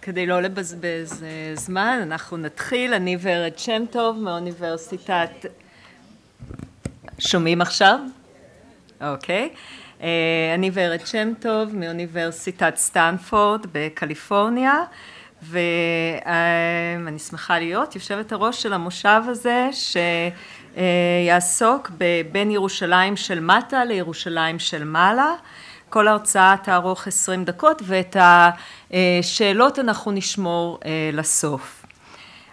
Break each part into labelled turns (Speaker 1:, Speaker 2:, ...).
Speaker 1: כדי לא לבזבז זמן, אנחנו נתחיל. אני ורד שם טוב מאוניברסיטת... שומעים עכשיו? אוקיי. אני ורד שם טוב מאוניברסיטת סטנפורד בקליפורניה, ואני שמחה להיות יושבת הראש של המושב הזה, שיעסוק בין ירושלים של מטה לירושלים של מעלה. כל ההרצאה תארוך 20 דקות, ואת השאלות אנחנו נשמור לסוף.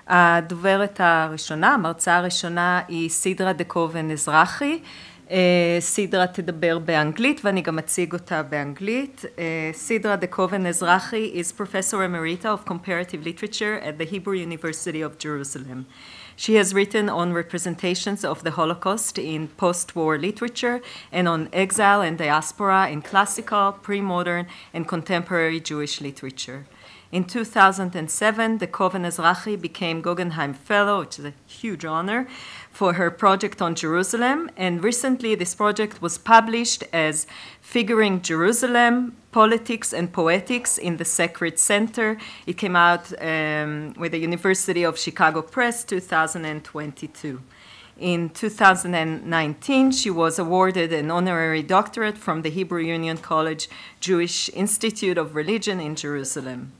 Speaker 1: הדוברת הראשונה, המרצה הראשונה, היא סדרה דיקובן אזרחי. סדרה תדבר באנגלית, ואני גם אציג אותה באנגלית. סדרה דיקובן אזרחי is Professor Emerita of Comparative Literature at the Hebrew University of Jerusalem. She has written on representations of the Holocaust in post-war literature and on exile and diaspora in classical, pre-modern, and contemporary Jewish literature. In 2007, Dikoven Ezrahi became Guggenheim Fellow, which is a huge honor, for her project on Jerusalem. And recently, this project was published as Figuring Jerusalem, Politics and Poetics in the Sacred Center. It came out with the University of Chicago Press, 2022. In 2019, she was awarded an honorary doctorate from the Hebrew Union College Jewish Institute of Religion in Jerusalem.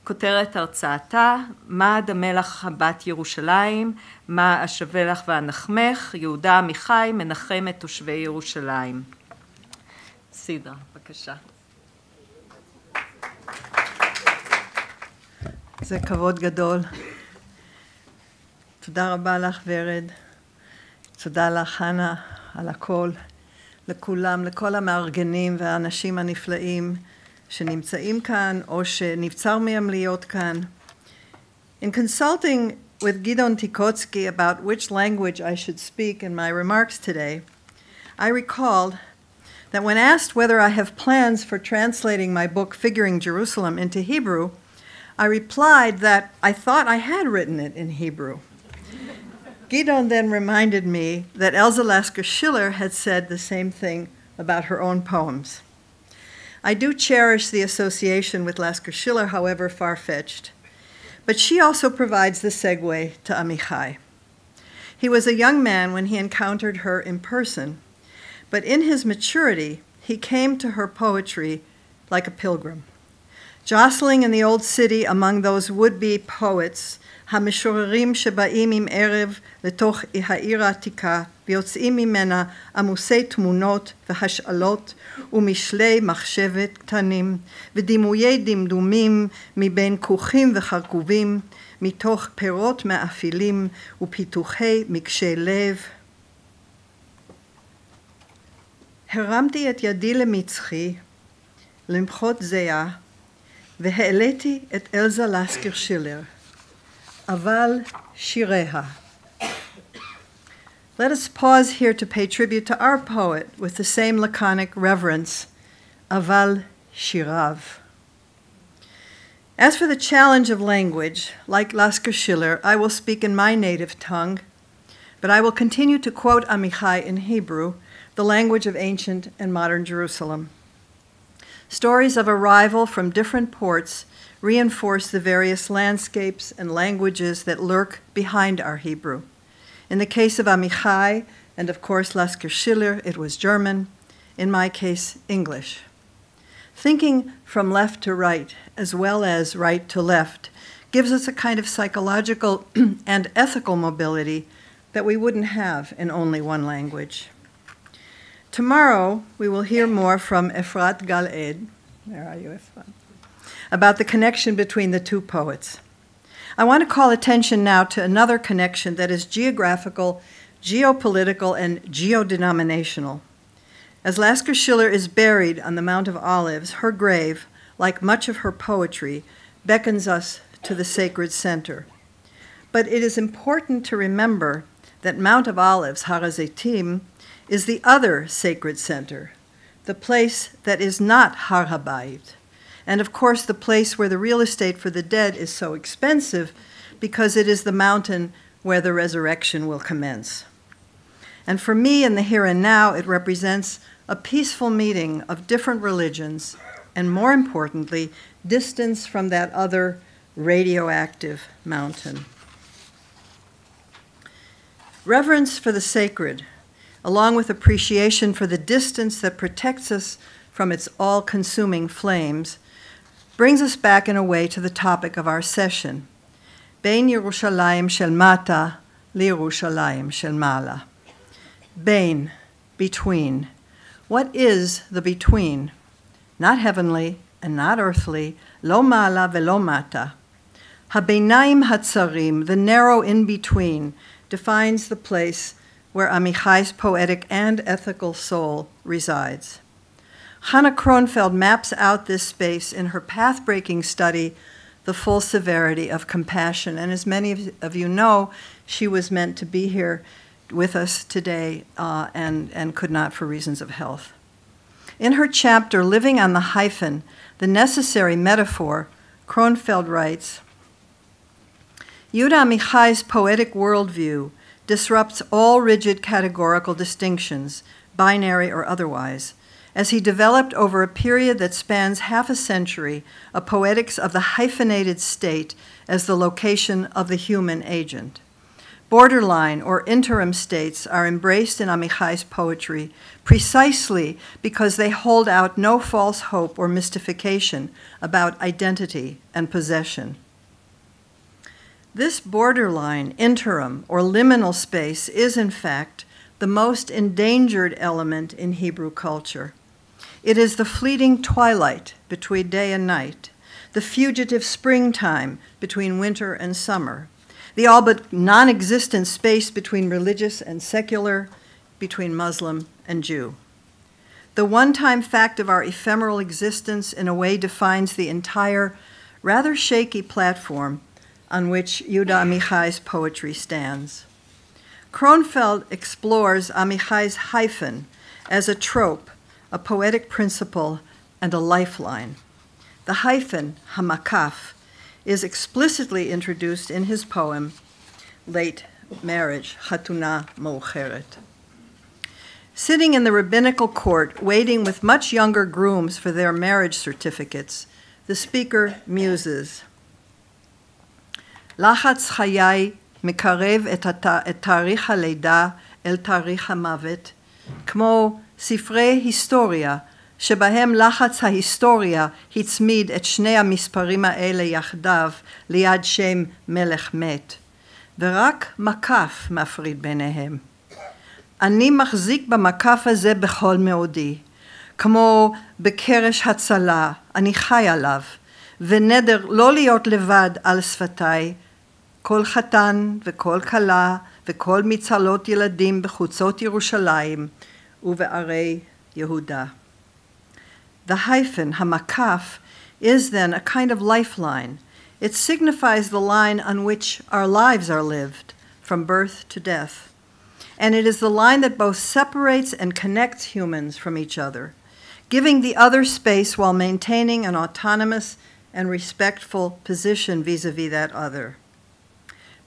Speaker 1: כותרת הרצאתה, מה המלך בת ירושלים, מה השווה לך והנחמך, יהודה, עמיחי, מנחם את תושבי ירושלים. סדרה, בבקשה.
Speaker 2: זה כבוד גדול. תודה רבה לך ורד. תודה לך חנה על הכל. לכולם, לכל המארגנים והאנשים הנפלאים שנמצאים כאן או שנבצר מהם להיות כאן. In consulting with Gidon Tikotsky about which language I should speak in my remarks today, I recalled that when asked whether I have plans for translating my book Figuring Jerusalem into Hebrew, I replied that I thought I had written it in Hebrew. Gidon then reminded me that Elsa Lasker Schiller had said the same thing about her own poems. I do cherish the association with Lasker Schiller, however far-fetched, but she also provides the segue to Amichai. He was a young man when he encountered her in person, but in his maturity, he came to her poetry like a pilgrim. Jostling in the old city among those would-be poets, המשוררים שבאים עם ערב לתוך העיר העתיקה ויוצאים ממנה עמוסי תמונות והשאלות ומשלי מחשבת קטנים ודימויי דמדומים מבין כוכים וחרקובים מתוך פירות מאפילים ופיתוחי מקשי לב. הרמתי את ידי למצחי למחות זהה והעליתי את אלזה לסקר שילר. Aval Shireha. Let us pause here to pay tribute to our poet with the same laconic reverence, Aval Shirav. As for the challenge of language, like Lasker Schiller, I will speak in my native tongue, but I will continue to quote Amichai in Hebrew, the language of ancient and modern Jerusalem. Stories of arrival from different ports reinforce the various landscapes and languages that lurk behind our Hebrew. In the case of Amichai, and of course Lasker Schiller, it was German. In my case, English. Thinking from left to right, as well as right to left, gives us a kind of psychological and ethical mobility that we wouldn't have in only one language. Tomorrow, we will hear more from Efrat Gal-Ed. Where are you, Efrat? About the connection between the two poets. I want to call attention now to another connection that is geographical, geopolitical, and geodenominational. As Lasker Schiller is buried on the Mount of Olives, her grave, like much of her poetry, beckons us to the sacred center. But it is important to remember that Mount of Olives, Har HaZeitim, is the other sacred center, the place that is not Har HaBayit. And of course, the place where the real estate for the dead is so expensive because it is the mountain where the resurrection will commence. And for me, in the here and now, it represents a peaceful meeting of different religions, and more importantly, distance from that other radioactive mountain. Reverence for the sacred, along with appreciation for the distance that protects us from its all-consuming flames, brings us back in a way to the topic of our session, Bein Yerushalayim shel Mata liYerushalayim shel Mala. Bein, between. What is the between? Not heavenly and not earthly, lo mala velo mata. Habeinayim hatzarim, the narrow in-between, defines the place where Amichai's poetic and ethical soul resides. Hannah Kronfeld maps out this space in her path-breaking study, The Full Severity of Compassion. And as many of you know, she was meant to be here with us today and could not for reasons of health. In her chapter, Living on the Hyphen, the Necessary Metaphor, Kronfeld writes, Yehuda Amichai's poetic worldview disrupts all rigid categorical distinctions, binary or otherwise, as he developed over a period that spans half a century a poetics of the hyphenated state as the location of the human agent. Borderline or interim states are embraced in Amichai's poetry precisely because they hold out no false hope or mystification about identity and possession. This borderline, interim, or liminal space is, in fact, the most endangered element in Hebrew culture. It is the fleeting twilight between day and night, the fugitive springtime between winter and summer, the all but non-existent space between religious and secular, between Muslim and Jew. The one-time fact of our ephemeral existence in a way defines the entire, rather shaky platform on which Yehuda Amichai's poetry stands. Kronfeld explores Amichai's hyphen as a trope, a poetic principle, and a lifeline. The hyphen, hamakaf, is explicitly introduced in his poem, Late Marriage, Chatuna Moucheret. Sitting in the rabbinical court, waiting with much younger grooms for their marriage certificates, the speaker muses, לחץ חיי מקרב את תאריך הלידה אל תאריך המוות, כמו ספרי היסטוריה, שבהם לחץ ההיסטוריה הצמיד את שני המספרים האלה יחדיו ליד שם מלך מת, ורק מקף מפריד ביניהם. אני מחזיק במקף הזה בכל מאודי, כמו בקרש הצלה, אני חי עליו, ונדר לא להיות לבד על שפתיי, כל חתן וכל כלה וכל מצלות ילדים בחוצות ירושלים ובערי יהודה. The hyphen, hamakaf, is then a kind of lifeline. It signifies the line on which our lives are lived, from birth to death. And it is the line that both separates and connects humans from each other, giving the other space while maintaining an autonomous and respectful position vis-a-vis that other.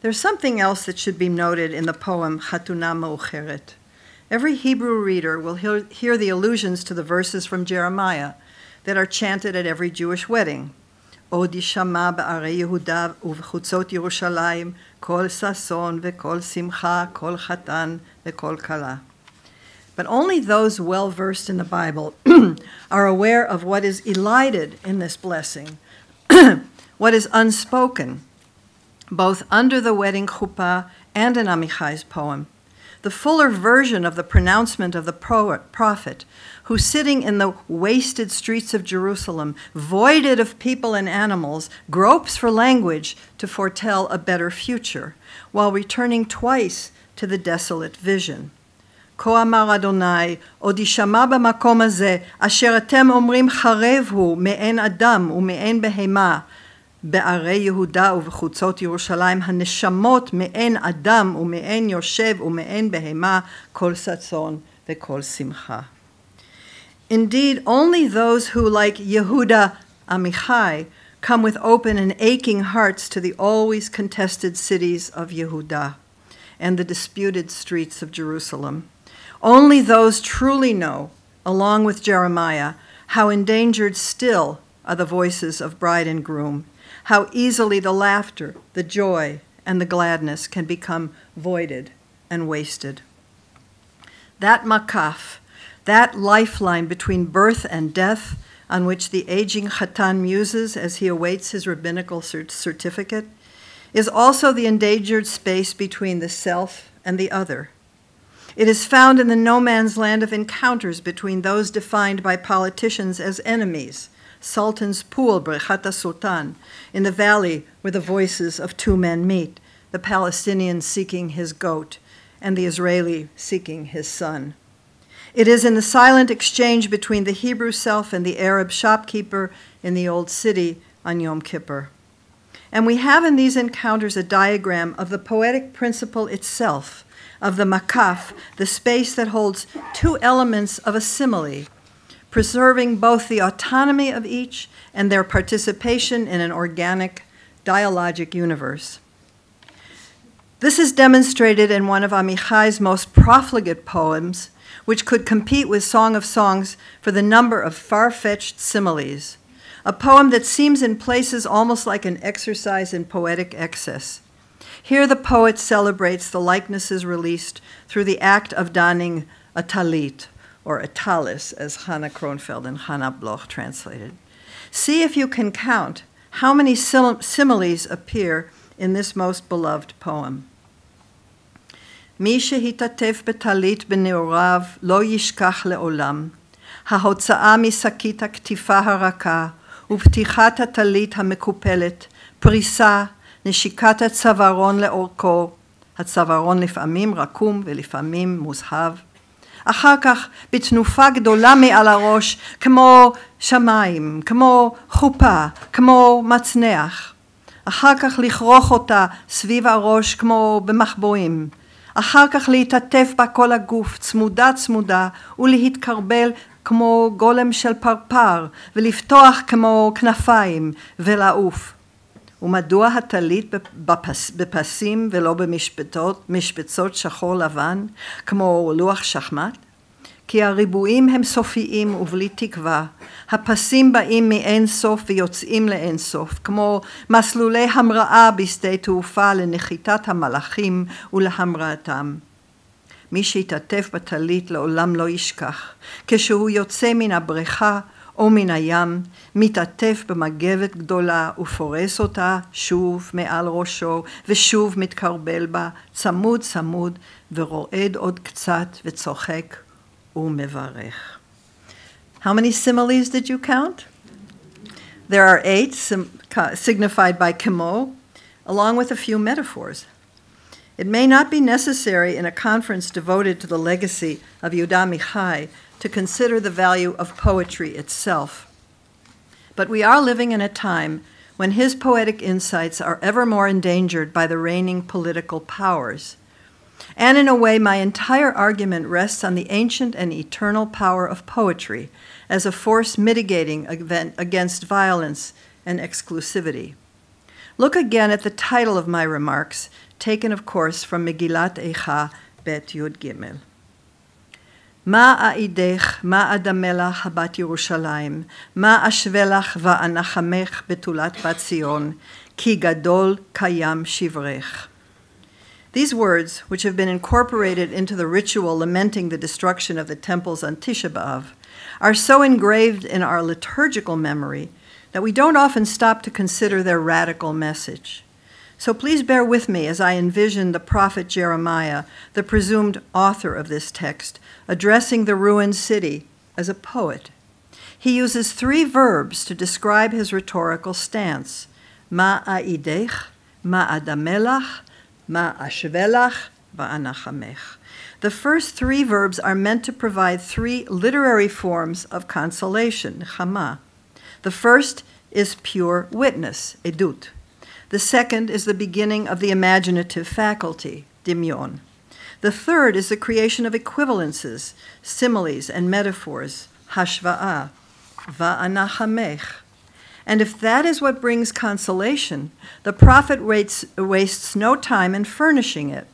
Speaker 2: There's something else that should be noted in the poem Chatuna Moucheret. Every Hebrew reader will hear the allusions to the verses from Jeremiah that are chanted at every Jewish wedding. Od yishama ba'arei Yehuda u'v'chutzot Yerushalayim kol sason ve'kol simcha kol chatan ve'kol kala. But only those well-versed in the Bible are aware of what is elided in this blessing, what is unspoken, both under the wedding chuppah and in Amichai's poem. The fuller version of the pronouncement of the prophet, who sitting in the wasted streets of Jerusalem, voided of people and animals, gropes for language to foretell a better future, while returning twice to the desolate vision. כה אמר אדוני, עוד ישמע במקום הזה, אשר אתם אומרים חרב הוא מעין אדם ומעין בהמה, בערי יהודה ובחוצות ירושלים הנשמות מעין אדם ומעין יושב ומעין בהמה, כל ששון וכל שמחה. Indeed, only those who, like Yehuda Amichai, come with open and aching hearts to the always contested cities of Yehuda and the disputed streets of Jerusalem. Only those truly know, along with Jeremiah, how endangered still are the voices of bride and groom, how easily the laughter, the joy, and the gladness can become voided and wasted. That makaf, that lifeline between birth and death, on which the aging Chatan muses as he awaits his rabbinical certificate, is also the endangered space between the self and the other. It is found in the no man's land of encounters between those defined by politicians as enemies, Sultan's Pool, Brechat Sultan, in the valley where the voices of two men meet, the Palestinian seeking his goat and the Israeli seeking his son. It is in the silent exchange between the Hebrew self and the Arab shopkeeper in the old city on Yom Kippur. And we have in these encounters a diagram of the poetic principle itself, of the makaf, the space that holds two elements of a simile, preserving both the autonomy of each and their participation in an organic, dialogic universe. This is demonstrated in one of Amichai's most profligate poems, which could compete with Song of Songs for the number of far-fetched similes, a poem that seems in places almost like an exercise in poetic excess. Here the poet celebrates the likenesses released through the act of donning a talit, or a talis, as Hannah Kronfeld and Hannah Bloch translated. See if you can count how many similes appear in this most beloved poem. מי שהתעטף בטלית בנעוריו לא ישכח לעולם. ההוצאה משקית הכתיפה הרכה ופתיחת הטלית המקופלת, פריסה, נשיקת הצווארון לאורכו, הצווארון לפעמים רקום ולפעמים מוזהב. אחר כך בתנופה גדולה מעל הראש, כמו שמיים, כמו חופה, כמו מצנח. אחר כך לכרוך אותה סביב הראש כמו במחבואים. אחר כך להתעטף בה כל הגוף, צמודה צמודה, ולהתקרבל כמו גולם של פרפר, ולפתוח כמו כנפיים, ולעוף. ומדוע הטלית בפסים ולא במשבצות שחור לבן, כמו לוח שחמט? כי הריבועים הם סופיים ובלי תקווה. הפסים באים מאין סוף ויוצאים לאין סוף, כמו מסלולי המראה בשדה תעופה לנחיתת המלאכים ולהמראתם. מי שיתעטף בטלית לעולם לא ישכח. כשהוא יוצא מן הבריכה או מן הים, מתעטף במגבת גדולה ופורס אותה שוב מעל ראשו ושוב מתקרבל בה, צמוד צמוד ורועד עוד קצת וצוחק ומברך. How many similes did you count? There are 8 signified by kimo, along with a few metaphors. It may not be necessary in a conference devoted to the legacy of Yehuda Amichai to consider the value of poetry itself. But we are living in a time when his poetic insights are ever more endangered by the reigning political powers. And in a way, my entire argument rests on the ancient and eternal power of poetry as a force mitigating against violence and exclusivity. Look again at the title of my remarks, taken, of course, from Megillat Eicha, Bet Yud Gimel. מה אעידך, מה אדמה לך, בת ירושלים, מה אשווה לך ואנחמך בתולת בת ציון, כי גדול קיים שברך. These words, which have been incorporated into the ritual lamenting the destruction of the temples on Tisha B'Av, are so engraved in our liturgical memory that we don't often stop to consider their radical message. So please bear with me as I envision the prophet Jeremiah, the presumed author of this text, addressing the ruined city as a poet. He uses 3 verbs to describe his rhetorical stance. Ma a'idech, ma adamelach, ma ashvelach, va'anachamech. The first 3 verbs are meant to provide 3 literary forms of consolation, chama. The first is pure witness, edut. The second is the beginning of the imaginative faculty, dimyon. The third is the creation of equivalences, similes, and metaphors, hashva'ah, va'anachamech. And if that is what brings consolation, the prophet wastes no time in furnishing it.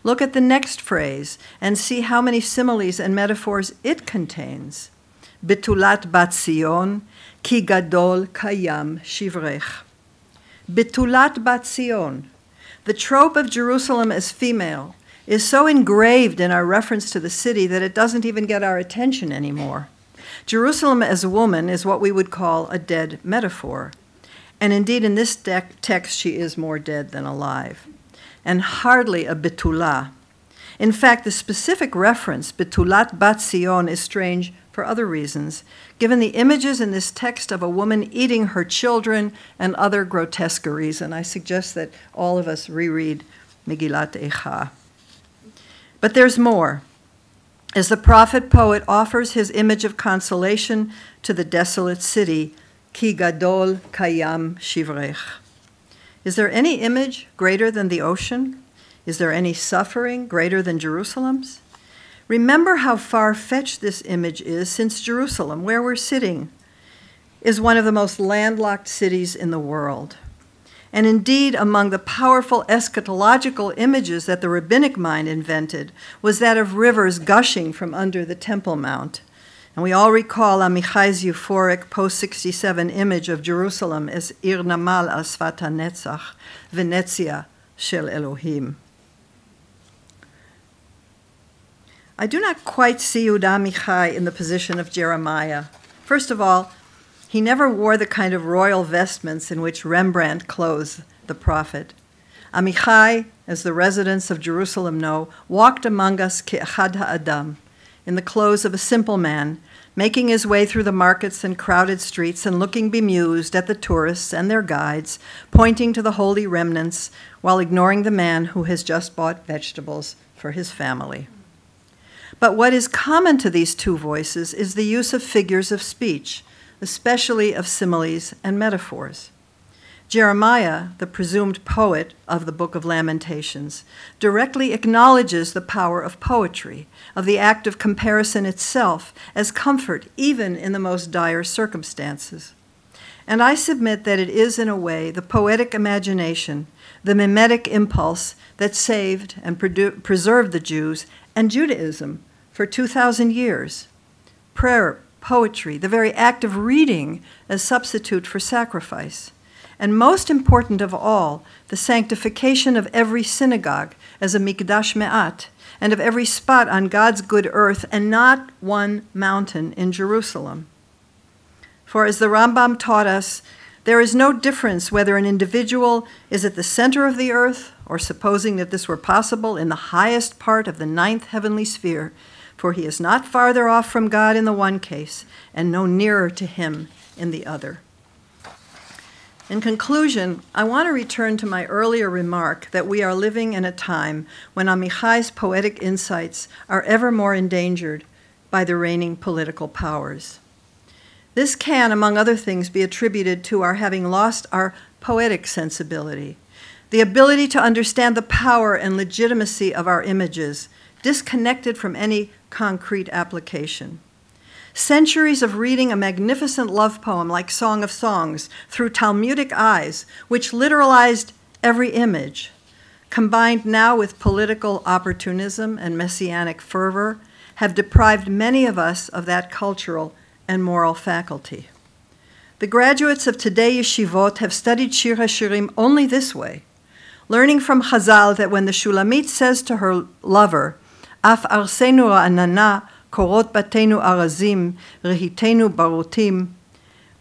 Speaker 2: Look at the next phrase and see how many similes and metaphors it contains. Betulat bat Zion, ki gadol kayam shivrech. Bitulat bat Zion. The trope of Jerusalem as female is so engraved in our reference to the city that it doesn't even get our attention anymore. Jerusalem as a woman is what we would call a dead metaphor. And indeed, in this text, she is more dead than alive, and hardly a Bitulah. In fact, the specific reference, Bitulat bat Zion, is strange for other reasons, given the images in this text of a woman eating her children and other grotesqueries, and I suggest that all of us reread Megillat Eicha. But there's more. As the prophet-poet offers his image of consolation to the desolate city, Ki gadol kayam shivrech. Is there any image greater than the ocean? Is there any suffering greater than Jerusalem's? Remember how far-fetched this image is, since Jerusalem, where we're sitting, is one of the most landlocked cities in the world. And indeed, among the powerful eschatological images that the rabbinic mind invented was that of rivers gushing from under the Temple Mount. And we all recall Amichai's euphoric post-67 image of Jerusalem as Ir Namal al Sfat HaNetzach, Venezia shel Elohim. I do not quite see Yehuda Amichai in the position of Jeremiah. First of all, he never wore the kind of royal vestments in which Rembrandt clothes the prophet. Amichai, as the residents of Jerusalem know, walked among us ke'echad ha'adam, in the clothes of a simple man, making his way through the markets and crowded streets and looking bemused at the tourists and their guides, pointing to the holy remnants while ignoring the man who has just bought vegetables for his family. But what is common to these two voices is the use of figures of speech, especially of similes and metaphors. Jeremiah, the presumed poet of the Book of Lamentations, directly acknowledges the power of poetry, of the act of comparison itself, as comfort even in the most dire circumstances. And I submit that it is, in a way, the poetic imagination, the mimetic impulse that saved and preserved the Jews and Judaism for 2,000 years. Prayer, poetry, the very act of reading as substitute for sacrifice. And most important of all, the sanctification of every synagogue as a mikdash me'at, and of every spot on God's good earth and not one mountain in Jerusalem. For as the Rambam taught us, there is no difference whether an individual is at the center of the earth or, supposing that this were possible, in the highest part of the ninth heavenly sphere, for he is not farther off from God in the one case and no nearer to him in the other. In conclusion, I want to return to my earlier remark that we are living in a time when Amichai's poetic insights are ever more endangered by the reigning political powers. This can, among other things, be attributed to our having lost our poetic sensibility, the ability to understand the power and legitimacy of our images, disconnected from any concrete application. Centuries of reading a magnificent love poem like Song of Songs through Talmudic eyes, which literalized every image, combined now with political opportunism and messianic fervor, have deprived many of us of that cultural and moral faculty. The graduates of today yeshivot have studied Shir HaShirim only this way, learning from Chazal that when the Shulamit says to her lover, Af arsenu ra'anana, korot batenu arazim, rehitenu barotim,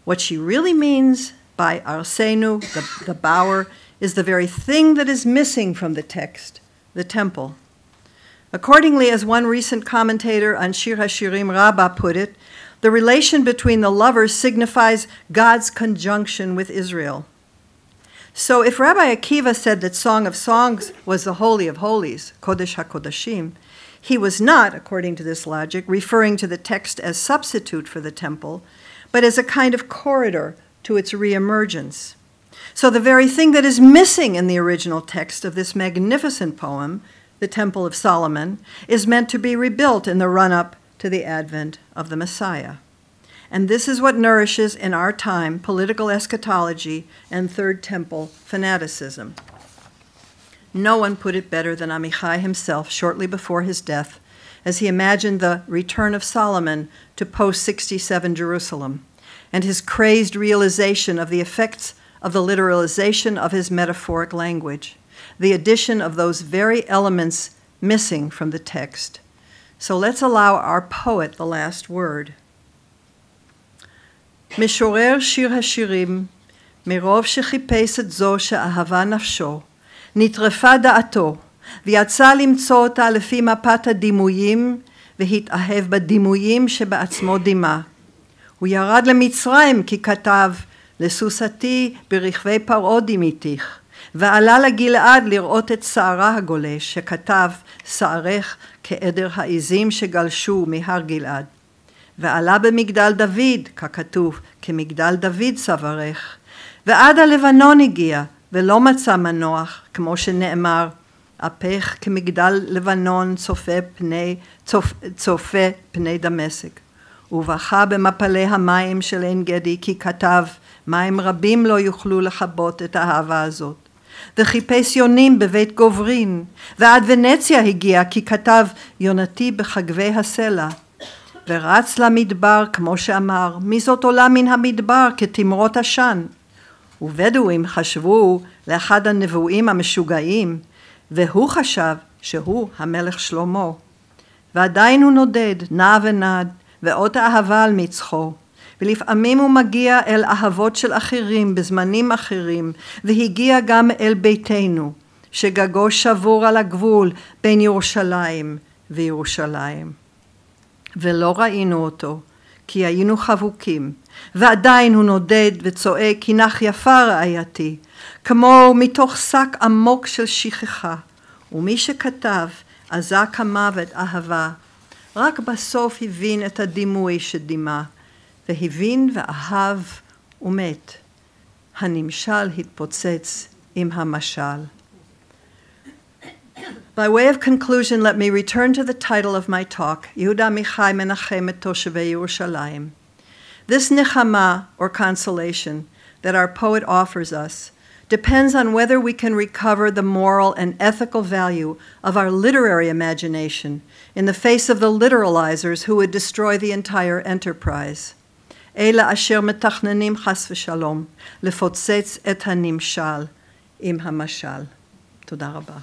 Speaker 2: what she really means by arsenu, the bower, is the very thing that is missing from the text, the temple. Accordingly, as one recent commentator on Shir HaShirim Rabbah put it, the relation between the lovers signifies God's conjunction with Israel. So if Rabbi Akiva said that Song of Songs was the Holy of Holies, Kodesh HaKodashim, he was not, according to this logic, referring to the text as substitute for the temple, but as a kind of corridor to its reemergence. So the very thing that is missing in the original text of this magnificent poem, the Temple of Solomon, is meant to be rebuilt in the run-up to the advent of the Messiah. And this is what nourishes in our time political eschatology and Third Temple fanaticism. No one put it better than Amichai himself shortly before his death, as he imagined the return of Solomon to post-67 Jerusalem, and his crazed realization of the effects of the literalization of his metaphoric language, the addition of those very elements missing from the text. So let's allow our poet the last word. משורר שיר השירים, מרוב שחיפש את זו שאהבה נפשו, נטרפה דעתו, ויצא למצוא אותה לפי מפת הדימויים, והתאהב בדימויים שבעצמו דימה. הוא ירד למצרים כי כתב, לסוסתי ברכבי פרעה דימיתיך, ועלה לגלעד לראות את שערה הגולש, שכתב, שערך כעדר העזים שגלשו מהר גלעד. ועלה במגדל דוד, ככתוב, כמגדל דוד צווארך. ועד הלבנון הגיע, ולא מצא מנוח, כמו שנאמר, הפך כמגדל לבנון צופה פני דמשק. ובכה במפלי המים של עין גדי, כי כתב, מים רבים לא יוכלו לכבות את האהבה הזאת. וחיפש יונים בבית גוברין, ועד ונציה הגיע, כי כתב, יונתי בחגבי הסלע. ורץ למדבר, כמו שאמר, מי זאת עולה מן המדבר כתמרות עשן? ובדואים חשבו לאחד הנבואים המשוגעים, והוא חשב שהוא המלך שלמה. ועדיין הוא נודד, נע ונד, ואות אהבה על מצחו. ולפעמים הוא מגיע אל אהבות של אחרים בזמנים אחרים, והגיע גם אל ביתנו, שגגו שבור על הגבול בין ירושלים וירושלים. ולא ראינו אותו, כי היינו חבוקים, ועדיין הוא נודד וצועק, כי נח יפה רעייתי, כמו מתוך שק עמוק של שכחה, ומי שכתב, אזק המוות אהבה, רק בסוף הבין את הדימוי שדימה, והבין ואהב ומת. הנמשל התפוצץ עם המשל. By way of conclusion, let me return to the title of my talk, יהודה עמיחי מנחם את תושבי ירושלים. This nechama, or consolation, that our poet offers us depends on whether we can recover the moral and ethical value of our literary imagination in the face of the literalizers who would destroy the entire enterprise. אלה אשר מתכננים חס ושלום לפוצץ את הנמשל עם המשל. תודה רבה.